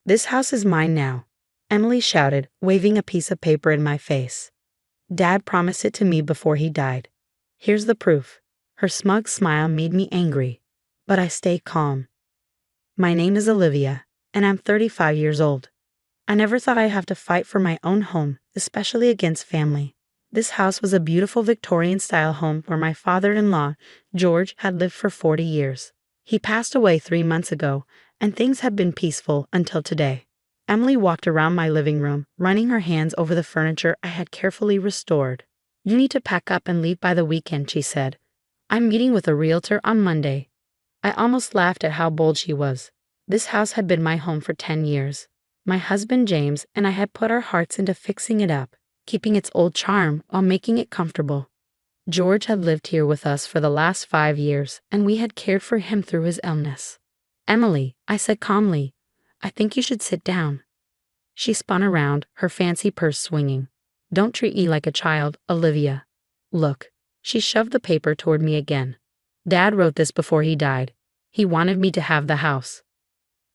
"This house is mine now," Emily shouted, waving a piece of paper in my face. "Dad promised it to me before he died. Here's the proof." Her smug smile made me angry, but I stayed calm. "My name is Olivia, and I'm 35 years old. I never thought I'd have to fight for my own home, especially against family. This house was a beautiful Victorian-style home where my father-in-law, George, had lived for 40 years. He passed away 3 months ago, and things had been peaceful until today." Emily walked around my living room, running her hands over the furniture I had carefully restored. "You need to pack up and leave by the weekend," she said. "I'm meeting with a realtor on Monday." I almost laughed at how bold she was. This house had been my home for 10 years. My husband James and I had put our hearts into fixing it up, keeping its old charm while making it comfortable. George had lived here with us for the last 5 years, and we had cared for him through his illness. "Emily," I said calmly, "I think you should sit down." She spun around, her fancy purse swinging. "Don't treat me like a child, Olivia. Look." She shoved the paper toward me again. "Dad wrote this before he died. He wanted me to have the house."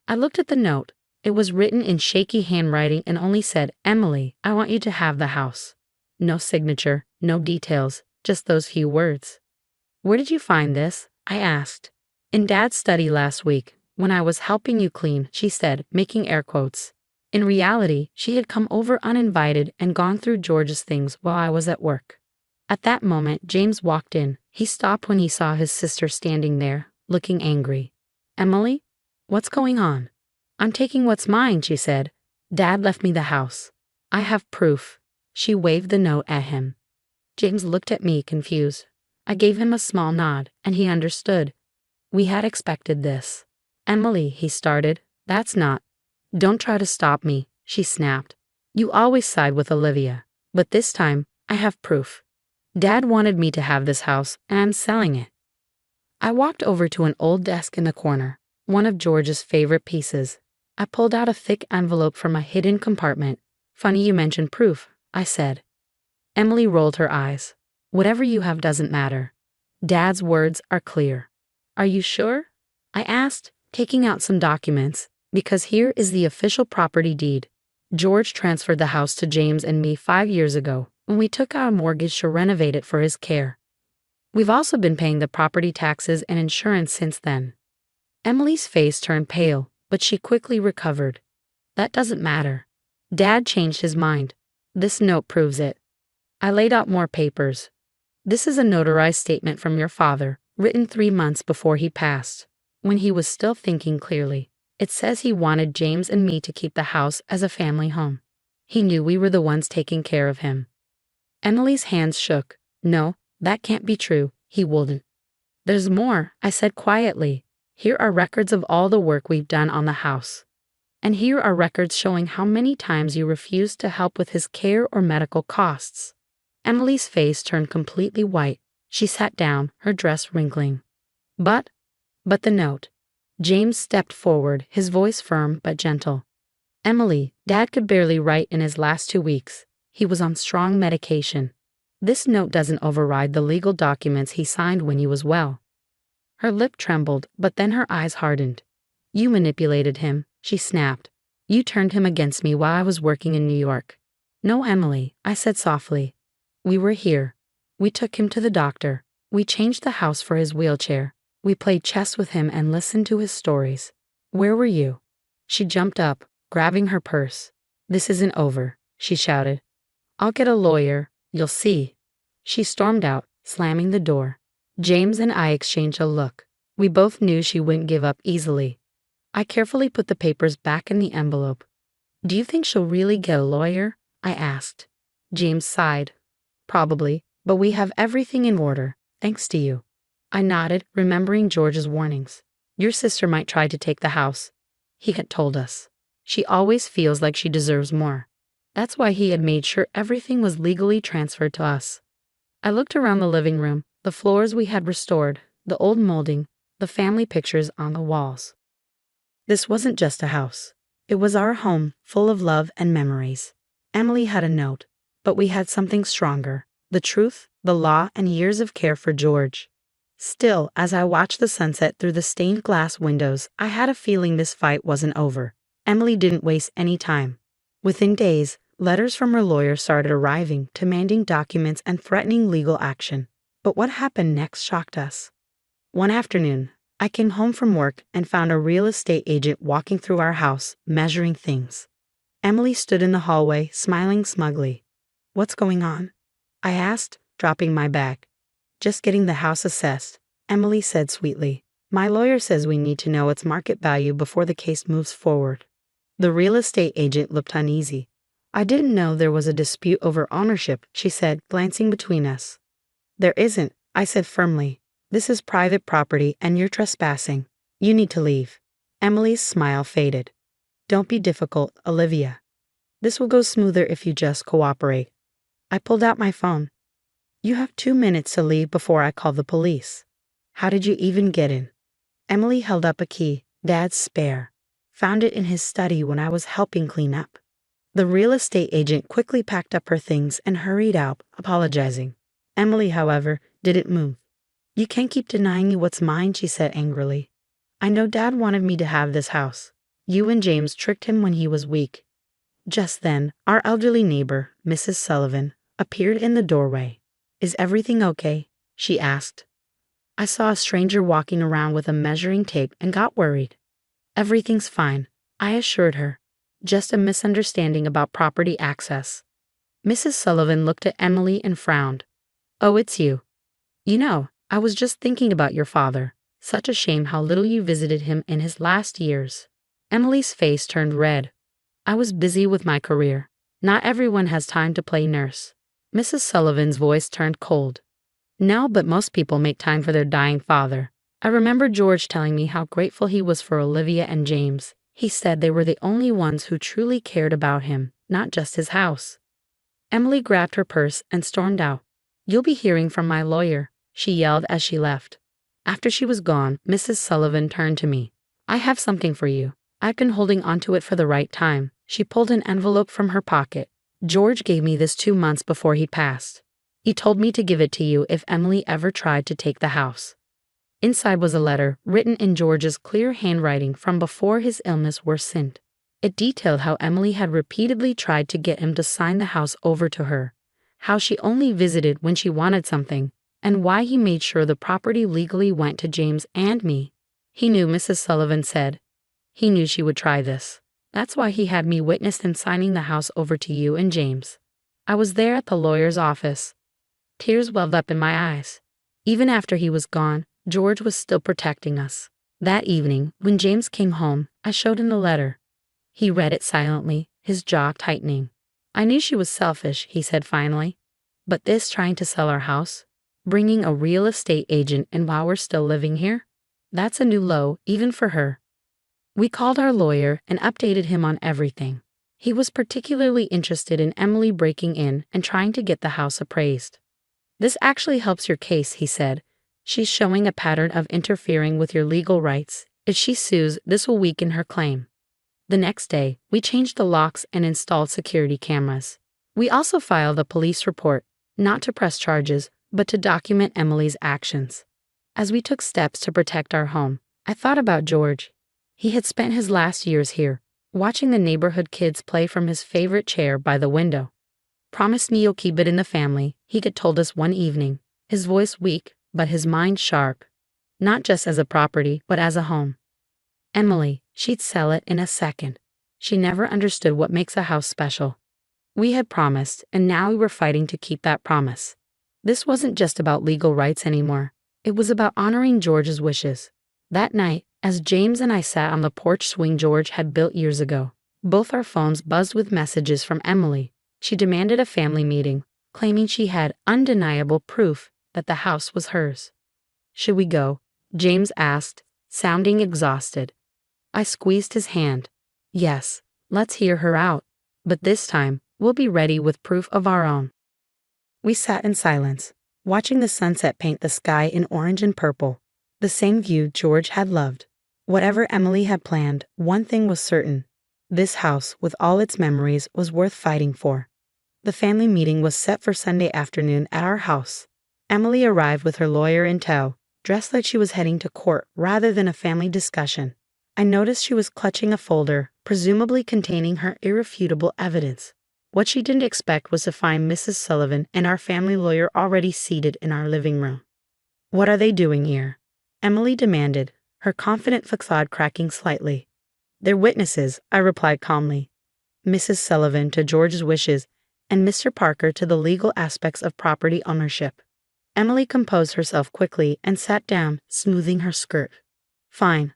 I looked at the note. It was written in shaky handwriting and only said, "Emily, I want you to have the house." No signature, no details, just those few words. "Where did you find this?" I asked. "In Dad's study last week, when I was helping you clean," she said, making air quotes. In reality, she had come over uninvited and gone through George's things while I was at work. At that moment, James walked in. He stopped when he saw his sister standing there, looking angry. "Emily, what's going on?" "I'm taking what's mine," she said. "Dad left me the house. I have proof." She waved the note at him. James looked at me, confused. I gave him a small nod, and he understood. "We had expected this." "Emily," he started. "That's not—" "Don't try to stop me," she snapped. "You always side with Olivia. But this time, I have proof. Dad wanted me to have this house, and I'm selling it." I walked over to an old desk in the corner, one of George's favorite pieces. I pulled out a thick envelope from a hidden compartment. "Funny you mentioned proof," I said. Emily rolled her eyes. "Whatever you have doesn't matter. Dad's words are clear." "Are you sure?" I asked, taking out some documents, "because here is the official property deed. George transferred the house to James and me 5 years ago, when we took out a mortgage to renovate it for his care. We've also been paying the property taxes and insurance since then." Emily's face turned pale, but she quickly recovered. "That doesn't matter. Dad changed his mind. This note proves it." I laid out more papers. "This is a notarized statement from your father, written 3 months before he passed, when he was still thinking clearly. It says he wanted James and me to keep the house as a family home. He knew we were the ones taking care of him." Emily's hands shook. "No, that can't be true. He wouldn't." "There's more," I said quietly. "Here are records of all the work we've done on the house. And here are records showing how many times you refused to help with his care or medical costs." Emily's face turned completely white. She sat down, her dress wrinkling. But the note." James stepped forward, his voice firm but gentle. "Emily, Dad could barely write in his last 2 weeks. He was on strong medication. This note doesn't override the legal documents he signed when he was well." Her lip trembled, but then her eyes hardened. "You manipulated him," she snapped. "You turned him against me while I was working in New York." "No, Emily," I said softly. "We were here. We took him to the doctor. We changed the house for his wheelchair. We played chess with him and listened to his stories. Where were you?" She jumped up, grabbing her purse. "This isn't over," she shouted. "I'll get a lawyer. You'll see." She stormed out, slamming the door. James and I exchanged a look. We both knew she wouldn't give up easily. I carefully put the papers back in the envelope. "Do you think she'll really get a lawyer?" I asked. James sighed. "Probably, but we have everything in order, thanks to you." I nodded, remembering George's warnings. "Your sister might try to take the house," he had told us. "She always feels like she deserves more." That's why he had made sure everything was legally transferred to us. I looked around the living room, the floors we had restored, the old molding, the family pictures on the walls. This wasn't just a house. It was our home, full of love and memories. Emily had a note, but we had something stronger: the truth, the law, and years of care for George. Still, as I watched the sunset through the stained glass windows, I had a feeling this fight wasn't over. Emily didn't waste any time. Within days, letters from her lawyer started arriving, demanding documents and threatening legal action. But what happened next shocked us. One afternoon, I came home from work and found a real estate agent walking through our house, measuring things. Emily stood in the hallway, smiling smugly. "What's going on?" I asked, dropping my bag. "Just getting the house assessed," Emily said sweetly. "My lawyer says we need to know its market value before the case moves forward." The real estate agent looked uneasy. "I didn't know there was a dispute over ownership," she said, glancing between us. "There isn't," I said firmly. "This is private property and you're trespassing. You need to leave." Emily's smile faded. "Don't be difficult, Olivia. This will go smoother if you just cooperate." I pulled out my phone. "You have 2 minutes to leave before I call the police." "How did you even get in?" Emily held up a key, Dad's spare. "Found it in his study when I was helping clean up." The real estate agent quickly packed up her things and hurried out, apologizing. Emily, however, didn't move. "You can't keep denying me what's mine," she said angrily. "I know Dad wanted me to have this house. You and James tricked him when he was weak." Just then, our elderly neighbor, Mrs. Sullivan, appeared in the doorway. "Is everything okay?" she asked. I saw a stranger walking around with a measuring tape and got worried. "Everything's fine," I assured her. "Just a misunderstanding about property access." Mrs. Sullivan looked at Emily and frowned. "Oh, it's you. You know, I was just thinking about your father. Such a shame how little you visited him in his last years." Emily's face turned red. "I was busy with my career. Not everyone has time to play nurse." Mrs. Sullivan's voice turned cold. "No, but most people make time for their dying father. I remember George telling me how grateful he was for Olivia and James. He said they were the only ones who truly cared about him, not just his house." Emily grabbed her purse and stormed out. "You'll be hearing from my lawyer," she yelled as she left. After she was gone, Mrs. Sullivan turned to me. "I have something for you. I've been holding onto it for the right time." She pulled an envelope from her pocket. "George gave me this 2 months before he passed. He told me to give it to you if Emily ever tried to take the house." Inside was a letter written in George's clear handwriting from before his illness worsened. It detailed how Emily had repeatedly tried to get him to sign the house over to her, how she only visited when she wanted something, and why he made sure the property legally went to James and me. "He knew," Mrs. Sullivan said. "He knew she would try this. That's why he had me witness them signing the house over to you and James. I was there at the lawyer's office." Tears welled up in my eyes. Even after he was gone, George was still protecting us. That evening, when James came home, I showed him the letter. He read it silently, his jaw tightening. "I knew she was selfish," he said finally. "But this trying to sell our house, bringing a real estate agent in while we're still living here, that's a new low, even for her." We called our lawyer and updated him on everything. He was particularly interested in Emily breaking in and trying to get the house appraised. "This actually helps your case," he said. "She's showing a pattern of interfering with your legal rights. If she sues, this will weaken her claim." The next day, we changed the locks and installed security cameras. We also filed a police report, not to press charges, but to document Emily's actions. As we took steps to protect our home, I thought about George. He had spent his last years here, watching the neighborhood kids play from his favorite chair by the window. "Promise me you'll keep it in the family," he had told us one evening, his voice weak, but his mind sharp. Not just as a property, but as a home. Emily, she'd sell it in a second. She never understood what makes a house special. We had promised, and now we were fighting to keep that promise. This wasn't just about legal rights anymore. It was about honoring George's wishes. That night, as James and I sat on the porch swing George had built years ago, both our phones buzzed with messages from Emily. She demanded a family meeting, claiming she had undeniable proof that the house was hers. "Should we go?" James asked, sounding exhausted. I squeezed his hand. "Yes, let's hear her out. But this time, we'll be ready with proof of our own." We sat in silence, watching the sunset paint the sky in orange and purple, the same view George had loved. Whatever Emily had planned, one thing was certain. This house, with all its memories, was worth fighting for. The family meeting was set for Sunday afternoon at our house. Emily arrived with her lawyer in tow, dressed like she was heading to court rather than a family discussion. I noticed she was clutching a folder, presumably containing her irrefutable evidence. What she didn't expect was to find Mrs. Sullivan and our family lawyer already seated in our living room. "What are they doing here?" Emily demanded, her confident facade cracking slightly. "They're witnesses," I replied calmly. "Mrs. Sullivan to George's wishes, and Mr. Parker to the legal aspects of property ownership." Emily composed herself quickly and sat down, smoothing her skirt. "Fine.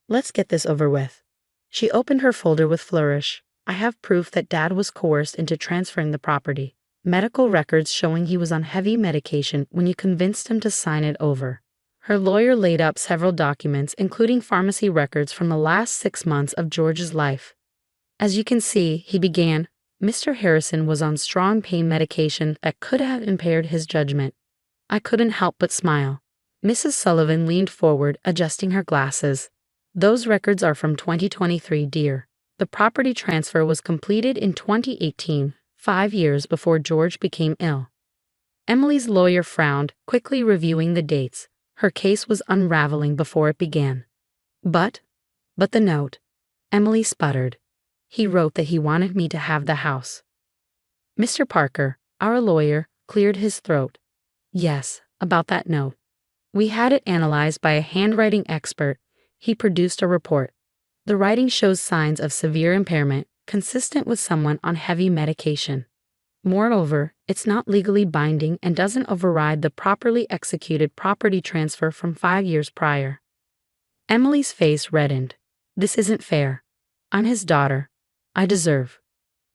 Let's get this over with." She opened her folder with flourish. "I have proof that Dad was coerced into transferring the property. Medical records showing he was on heavy medication when you convinced him to sign it over." Her lawyer laid out several documents, including pharmacy records from the last 6 months of George's life. "As you can see," he began, "Mr. Harrison was on strong pain medication that could have impaired his judgment." I couldn't help but smile. Mrs. Sullivan leaned forward, adjusting her glasses. "Those records are from 2023, dear. The property transfer was completed in 2018, 5 years before George became ill." Emily's lawyer frowned, quickly reviewing the dates. Her case was unraveling before it began. But the note," Emily sputtered. "He wrote that he wanted me to have the house." Mr. Parker, our lawyer, cleared his throat. "Yes, about that note. We had it analyzed by a handwriting expert. He produced a report. The writing shows signs of severe impairment, consistent with someone on heavy medication. Moreover, it's not legally binding and doesn't override the properly executed property transfer from 5 years prior." Emily's face reddened. "This isn't fair. I'm his daughter. I deserve."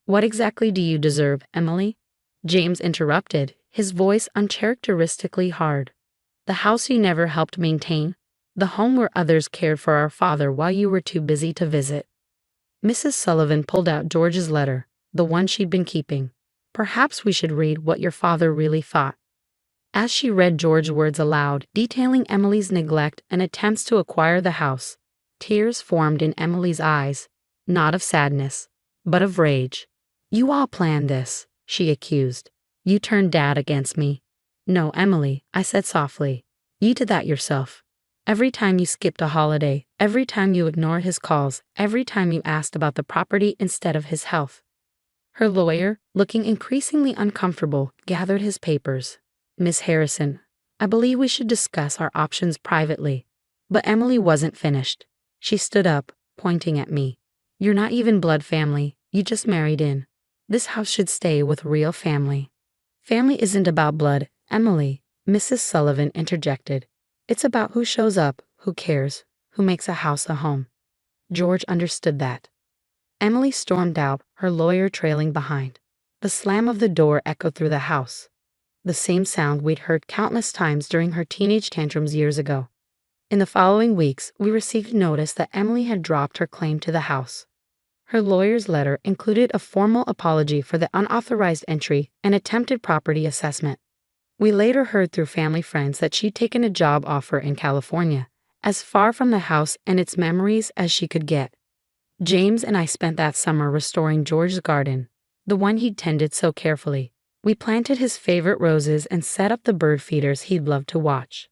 "What exactly do you deserve, Emily?" James interrupted, his voice uncharacteristically hard. "The house you never helped maintain? The home where others cared for our father while you were too busy to visit?" Mrs. Sullivan pulled out George's letter, the one she'd been keeping. "Perhaps we should read what your father really thought." As she read George's words aloud, detailing Emily's neglect and attempts to acquire the house, tears formed in Emily's eyes, not of sadness, but of rage. "You all planned this," she accused. "You turned Dad against me." "No, Emily," I said softly. "You did that yourself. Every time you skipped a holiday, every time you ignored his calls, every time you asked about the property instead of his health." Her lawyer, looking increasingly uncomfortable, gathered his papers. "Miss Harrison, I believe we should discuss our options privately." But Emily wasn't finished. She stood up, pointing at me. "You're not even blood family, you just married in. This house should stay with real family." "Family isn't about blood, Emily," Mrs. Sullivan interjected. "It's about who shows up, who cares, who makes a house a home." George understood that. Emily stormed out, her lawyer trailing behind. The slam of the door echoed through the house. The same sound we'd heard countless times during her teenage tantrums years ago. In the following weeks, we received notice that Emily had dropped her claim to the house. Her lawyer's letter included a formal apology for the unauthorized entry and attempted property assessment. We later heard through family friends that she'd taken a job offer in California, as far from the house and its memories as she could get. James and I spent that summer restoring George's garden, the one he'd tended so carefully. We planted his favorite roses and set up the bird feeders he'd loved to watch.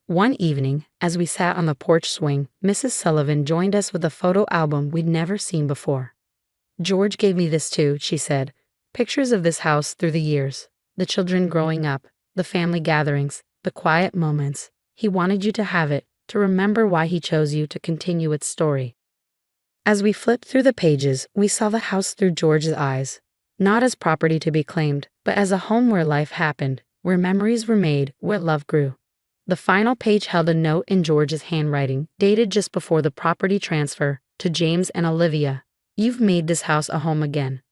One evening, as we sat on the porch swing, Mrs. Sullivan joined us with a photo album we'd never seen before. "George gave me this too," she said. "Pictures of this house through the years, the children growing up, the family gatherings, the quiet moments. He wanted you to have it, to remember why he chose you to continue its story." As we flipped through the pages, we saw the house through George's eyes, not as property to be claimed, but as a home where life happened, where memories were made, where love grew. The final page held a note in George's handwriting, dated just before the property transfer, to James and Olivia. "You've made this house a home again.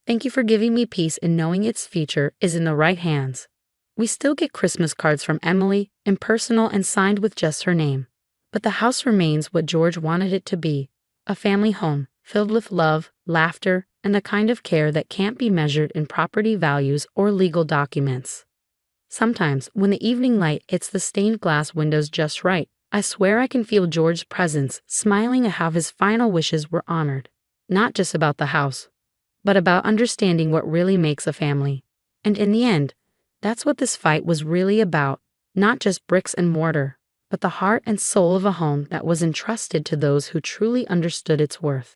Thank you for giving me peace in knowing its future is in the right hands." We still get Christmas cards from Emily, impersonal and signed with just her name. But the house remains what George wanted it to be, a family home, filled with love, laughter, and the kind of care that can't be measured in property values or legal documents. Sometimes, when the evening light hits the stained glass windows just right, I swear I can feel George's presence, smiling at how his final wishes were honored. Not just about the house, but about understanding what really makes a family. And in the end, that's what this fight was really about, not just bricks and mortar, but the heart and soul of a home that was entrusted to those who truly understood its worth.